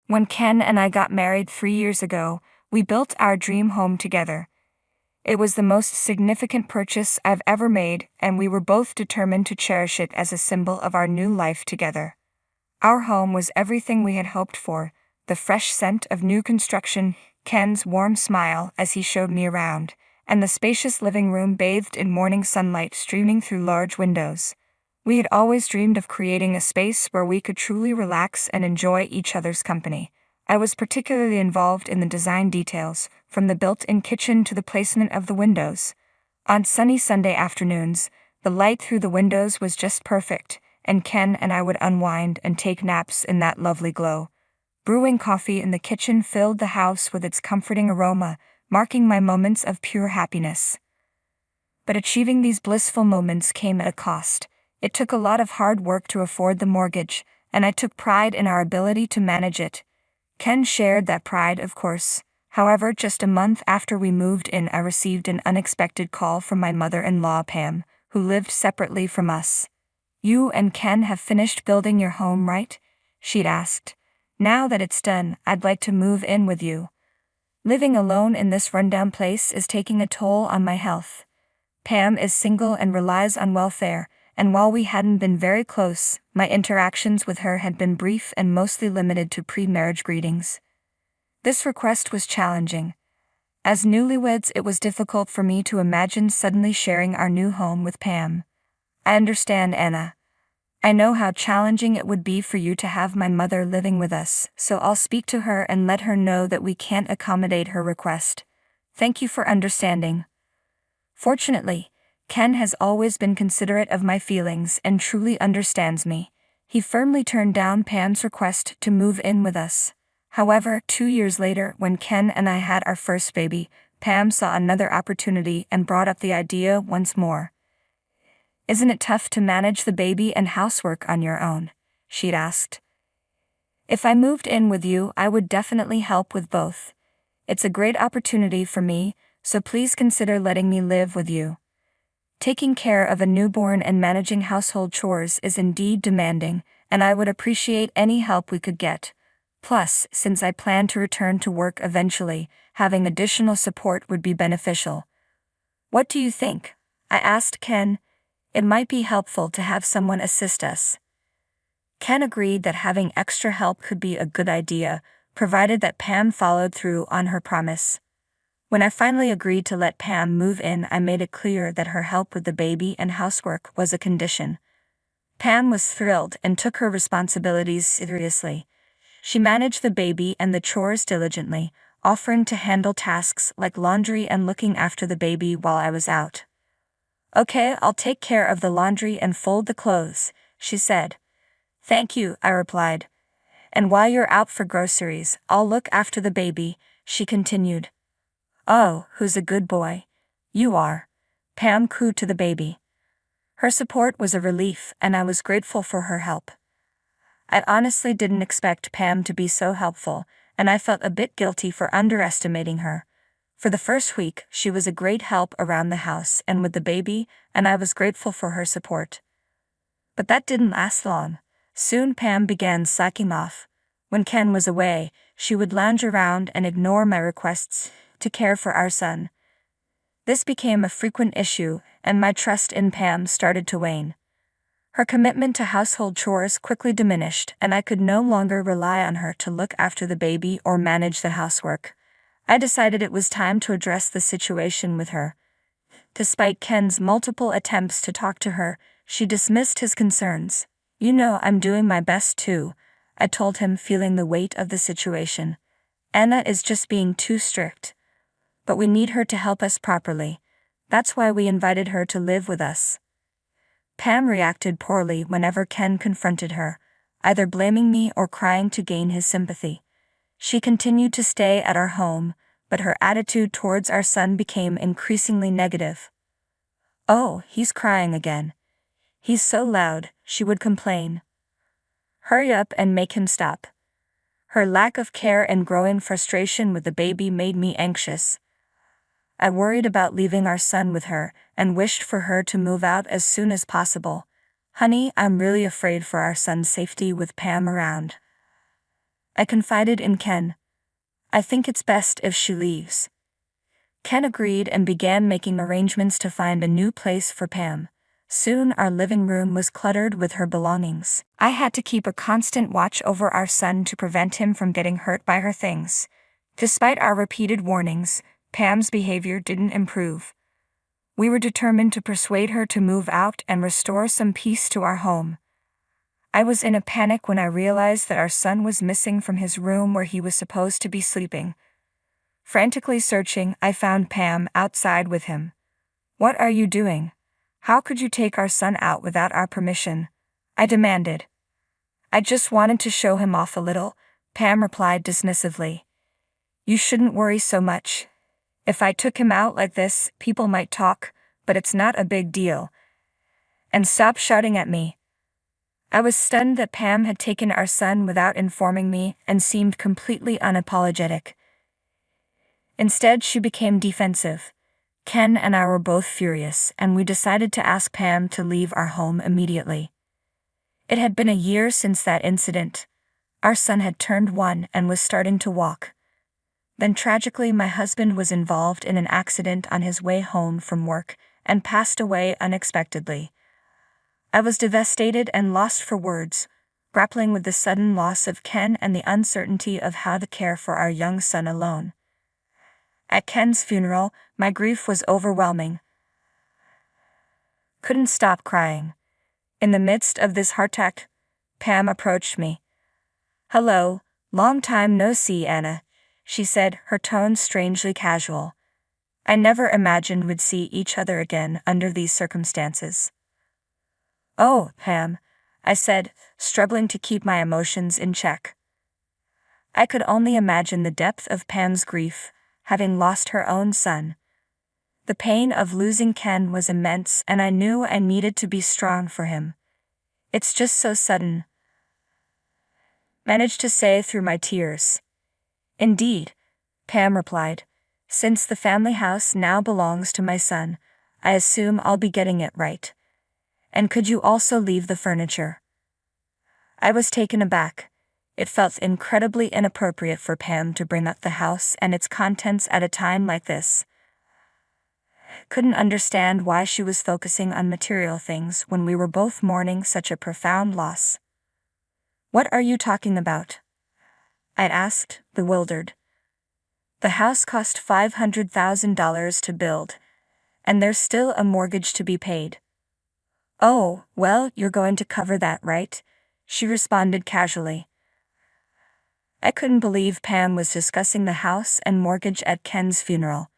When Ken and I got married 3 years ago, we built our dream home together. It was the most significant purchase I've ever made, and we were both determined to cherish it as a symbol of our new life together. Our home was everything we had hoped for: the fresh scent of new construction, Ken's warm smile as he showed me around, and the spacious living room bathed in morning sunlight streaming through large windows. We had always dreamed of creating a space where we could truly relax and enjoy each other's company. I was particularly involved in the design details, from the built-in kitchen to the placement of the windows. On sunny Sunday afternoons, the light through the windows was just perfect, and Ken and I would unwind and take naps in that lovely glow. Brewing coffee in the kitchen filled the house with its comforting aroma, marking my moments of pure happiness. But achieving these blissful moments came at a cost. It took a lot of hard work to afford the mortgage, and I took pride in our ability to manage it. Ken shared that pride, of course. However, just a month after we moved in, I received an unexpected call from my mother-in-law, Pam, who lived separately from us. "You and Ken have finished building your home, right?" she'd asked. "Now that it's done, I'd like to move in with you. Living alone in this rundown place is taking a toll on my health." Pam is single and relies on welfare, and while we hadn't been very close, my interactions with her had been brief and mostly limited to pre-marriage greetings. This request was challenging. As newlyweds, it was difficult for me to imagine suddenly sharing our new home with Pam. "I understand, Anna. I know how challenging it would be for you to have my mother living with us, so I'll speak to her and let her know that we can't accommodate her request. Thank you for understanding." Fortunately, Ken has always been considerate of my feelings and truly understands me. He firmly turned down Pam's request to move in with us. However, 2 years later, when Ken and I had our first baby, Pam saw another opportunity and brought up the idea once more. "Isn't it tough to manage the baby and housework on your own?" she'd asked. "If I moved in with you, I would definitely help with both. It's a great opportunity for me, so please consider letting me live with you. Taking care of a newborn and managing household chores is indeed demanding, and I would appreciate any help we could get. Plus, since I plan to return to work eventually, having additional support would be beneficial." "What do you think?" I asked Ken. "It might be helpful to have someone assist us." Ken agreed that having extra help could be a good idea, provided that Pam followed through on her promise. When I finally agreed to let Pam move in, I made it clear that her help with the baby and housework was a condition. Pam was thrilled and took her responsibilities seriously. She managed the baby and the chores diligently, offering to handle tasks like laundry and looking after the baby while I was out. "Okay, I'll take care of the laundry and fold the clothes," she said. "Thank you," I replied. "And while you're out for groceries, I'll look after the baby," she continued. "Oh, who's a good boy?" "You are," Pam cooed to the baby. Her support was a relief, and I was grateful for her help. I honestly didn't expect Pam to be so helpful, and I felt a bit guilty for underestimating her. For the first week, she was a great help around the house and with the baby, and I was grateful for her support. But that didn't last long. Soon Pam began slacking off. When Ken was away, she would lounge around and ignore my requests to care for our son. This became a frequent issue, and my trust in Pam started to wane. Her commitment to household chores quickly diminished, and I could no longer rely on her to look after the baby or manage the housework. I decided it was time to address the situation with her. Despite Ken's multiple attempts to talk to her, she dismissed his concerns. "You know I'm doing my best too," I told him, feeling the weight of the situation. "Anna is just being too strict. But we need her to help us properly. That's why we invited her to live with us." Pam reacted poorly whenever Ken confronted her, either blaming me or crying to gain his sympathy. She continued to stay at our home, but her attitude towards our son became increasingly negative. "Oh, he's crying again. He's so loud," she would complain. "Hurry up and make him stop." Her lack of care and growing frustration with the baby made me anxious. I worried about leaving our son with her and wished for her to move out as soon as possible. "Honey, I'm really afraid for our son's safety with Pam around." I confided in Ken. I think it's best if she leaves. Ken agreed and began making arrangements to find a new place for Pam. Soon our living room was cluttered with her belongings. I had to keep a constant watch over our son to prevent him from getting hurt by her things. Despite our repeated warnings, Pam's behavior didn't improve. We were determined to persuade her to move out and restore some peace to our home. I was in a panic when I realized that our son was missing from his room where he was supposed to be sleeping. Frantically searching, I found Pam outside with him. "What are you doing? How could you take our son out without our permission?" I demanded. "I just wanted to show him off a little," Pam replied dismissively. "You shouldn't worry so much. If I took him out like this, people might talk, but it's not a big deal. And stop shouting at me." I was stunned that Pam had taken our son without informing me and seemed completely unapologetic. Instead, she became defensive. Ken and I were both furious, and we decided to ask Pam to leave our home immediately. It had been a year since that incident. Our son had turned 1 and was starting to walk. Then tragically, my husband was involved in an accident on his way home from work and passed away unexpectedly. I was devastated and lost for words, grappling with the sudden loss of Ken and the uncertainty of how to care for our young son alone. At Ken's funeral, my grief was overwhelming. Couldn't stop crying. In the midst of this heart attack, Pam approached me. "Hello, long time no see, Anna," she said, her tone strangely casual. I never imagined we'd see each other again under these circumstances. "Oh, Pam," I said, struggling to keep my emotions in check. I could only imagine the depth of Pam's grief, having lost her own son. The pain of losing Ken was immense, and I knew I needed to be strong for him. "It's just so sudden," managed to say through my tears. "Indeed," Pam replied. "Since the family house now belongs to my son, I assume I'll be getting it right. And could you also leave the furniture?" I was taken aback. It felt incredibly inappropriate for Pam to bring up the house and its contents at a time like this. Couldn't understand why she was focusing on material things when we were both mourning such a profound loss. "What are you talking about?" I'd asked, bewildered. "The house cost $500,000 to build, and there's still a mortgage to be paid." "Oh, well, you're going to cover that, right?" she responded casually. I couldn't believe Pam was discussing the house and mortgage at Ken's funeral.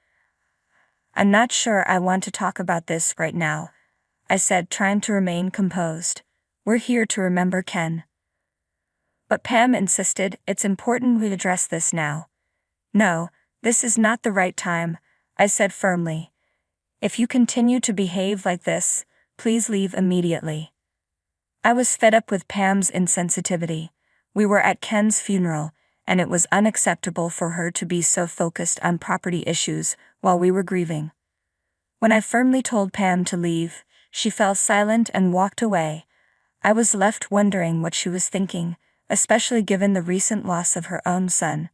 "I'm not sure I want to talk about this right now," I said, trying to remain composed. "We're here to remember Ken." But Pam insisted it's important we address this now. "No, this is not the right time," I said firmly. "If you continue to behave like this, please leave immediately." I was fed up with Pam's insensitivity. We were at Ken's funeral, and it was unacceptable for her to be so focused on property issues while we were grieving. When I firmly told Pam to leave, she fell silent and walked away. I was left wondering what she was thinking, especially given the recent loss of her own son.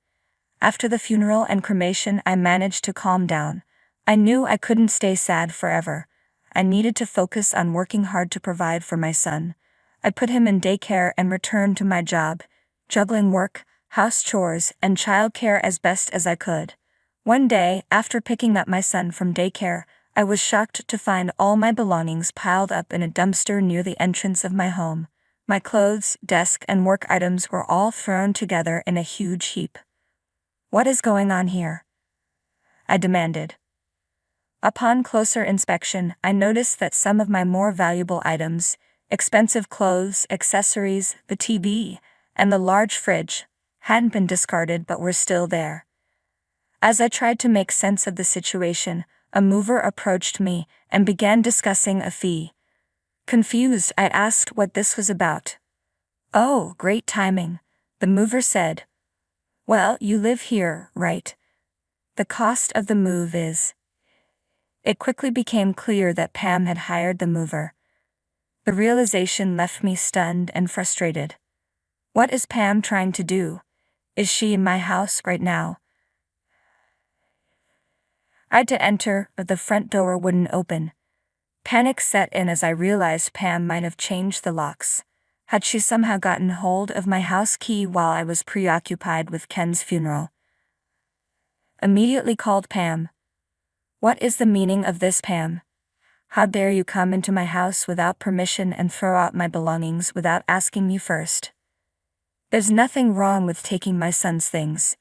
After the funeral and cremation, I managed to calm down. I knew I couldn't stay sad forever. I needed to focus on working hard to provide for my son. I put him in daycare and returned to my job, juggling work, house chores, and childcare as best as I could. One day, after picking up my son from daycare, I was shocked to find all my belongings piled up in a dumpster near the entrance of my home. My clothes, desk, and work items were all thrown together in a huge heap. "What is going on here?" I demanded. Upon closer inspection, I noticed that some of my more valuable items, expensive clothes, accessories, the TV, and the large fridge, hadn't been discarded but were still there. As I tried to make sense of the situation, a mover approached me and began discussing a fee. Confused, I asked what this was about. "Oh, great timing," the mover said. "Well, you live here, right? The cost of the move is..." It quickly became clear that Pam had hired the mover. The realization left me stunned and frustrated. What is Pam trying to do? Is she in my house right now? I had to enter, but the front door wouldn't open. Panic set in as I realized Pam might have changed the locks. Had she somehow gotten hold of my house key while I was preoccupied with Ken's funeral? Immediately called Pam. What is the meaning of this, Pam? How dare you come into my house without permission and throw out my belongings without asking me first? There's nothing wrong with taking my son's things.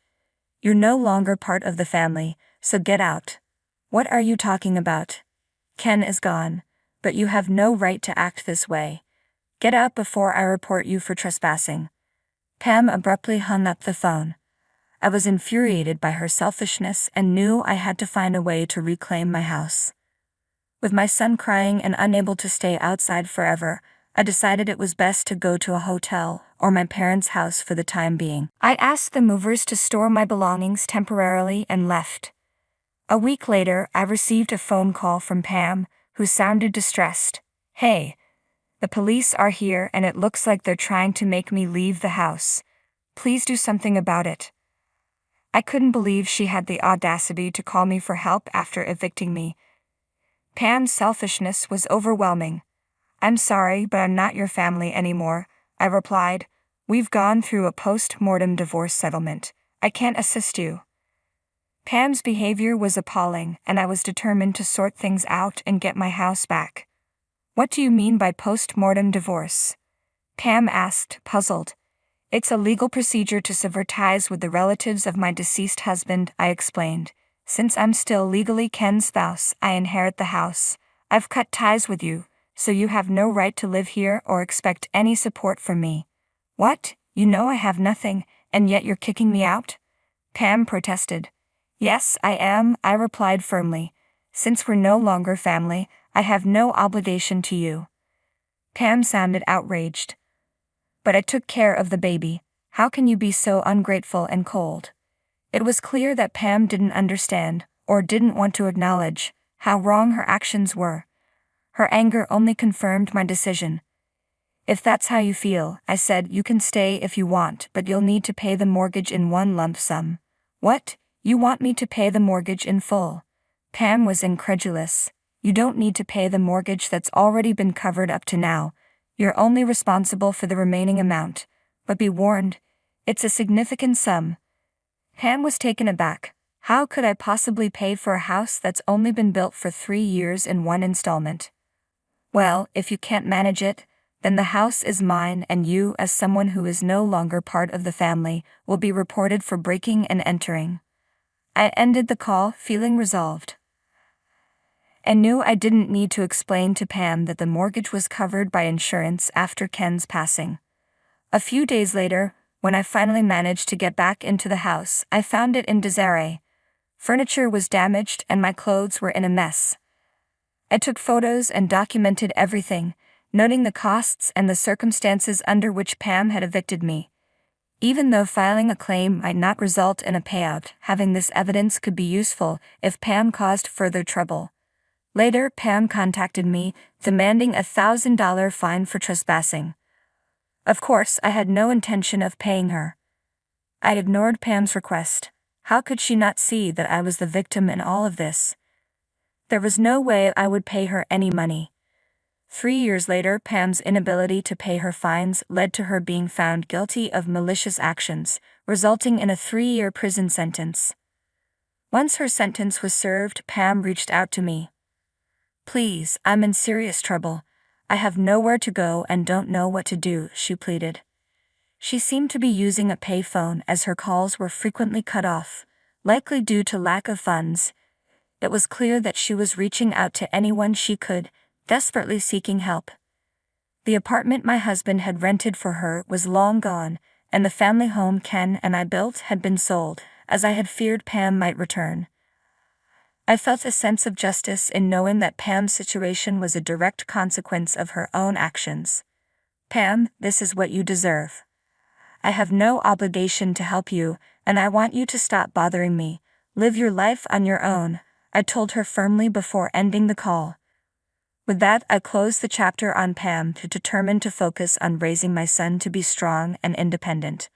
You're no longer part of the family, so get out. What are you talking about? Ken is gone, but you have no right to act this way. Get out before I report you for trespassing. Pam abruptly hung up the phone. I was infuriated by her selfishness and knew I had to find a way to reclaim my house. With my son crying and unable to stay outside forever, I decided it was best to go to a hotel or my parents' house for the time being. I asked the movers to store my belongings temporarily and left. A week later, I received a phone call from Pam, who sounded distressed. Hey, the police are here and it looks like they're trying to make me leave the house. Please do something about it. I couldn't believe she had the audacity to call me for help after evicting me. Pam's selfishness was overwhelming. I'm sorry, but I'm not your family anymore, I replied. We've gone through a post-mortem divorce settlement. I can't assist you. Pam's behavior was appalling, and I was determined to sort things out and get my house back. What do you mean by post-mortem divorce? Pam asked, puzzled. It's a legal procedure to sever ties with the relatives of my deceased husband, I explained. Since I'm still legally Ken's spouse, I inherit the house. I've cut ties with you, so you have no right to live here or expect any support from me. What? You know I have nothing, and yet you're kicking me out? Pam protested. Yes, I am, I replied firmly. Since we're no longer family, I have no obligation to you. Pam sounded outraged. But I took care of the baby. How can you be so ungrateful and cold? It was clear that Pam didn't understand, or didn't want to acknowledge, how wrong her actions were. Her anger only confirmed my decision. If that's how you feel, I said, you can stay if you want, but you'll need to pay the mortgage in one lump sum. What? You want me to pay the mortgage in full? Pam was incredulous. You don't need to pay the mortgage that's already been covered up to now. You're only responsible for the remaining amount. But be warned, it's a significant sum. Pam was taken aback. How could I possibly pay for a house that's only been built for 3 years in one installment? Well, if you can't manage it, then the house is mine, and you, as someone who is no longer part of the family, will be reported for breaking and entering. I ended the call feeling resolved. I knew I didn't need to explain to Pam that the mortgage was covered by insurance after Ken's passing. A few days later, when I finally managed to get back into the house, I found it in disarray. Furniture was damaged and my clothes were in a mess. I took photos and documented everything, noting the costs and the circumstances under which Pam had evicted me. Even though filing a claim might not result in a payout, having this evidence could be useful if Pam caused further trouble. Later, Pam contacted me, demanding a $1,000 fine for trespassing. Of course, I had no intention of paying her. I ignored Pam's request. How could she not see that I was the victim in all of this? There was no way I would pay her any money. 3 years later, Pam's inability to pay her fines led to her being found guilty of malicious actions, resulting in a 3-year prison sentence. Once her sentence was served, Pam reached out to me. Please, I'm in serious trouble. I have nowhere to go and don't know what to do, she pleaded. She seemed to be using a payphone as her calls were frequently cut off, likely due to lack of funds. It was clear that she was reaching out to anyone she could, desperately seeking help. The apartment my husband had rented for her was long gone, and the family home Ken and I built had been sold, as I had feared Pam might return. I felt a sense of justice in knowing that Pam's situation was a direct consequence of her own actions. Pam, this is what you deserve. I have no obligation to help you, and I want you to stop bothering me. Live your life on your own, I told her firmly before ending the call. With that, I closed the chapter on Pam, determined to focus on raising my son to be strong and independent.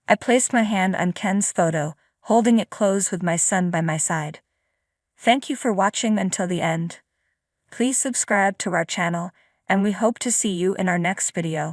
I placed my hand on Ken's photo, holding it close with my son by my side. Thank you for watching until the end. Please subscribe to our channel, and we hope to see you in our next video.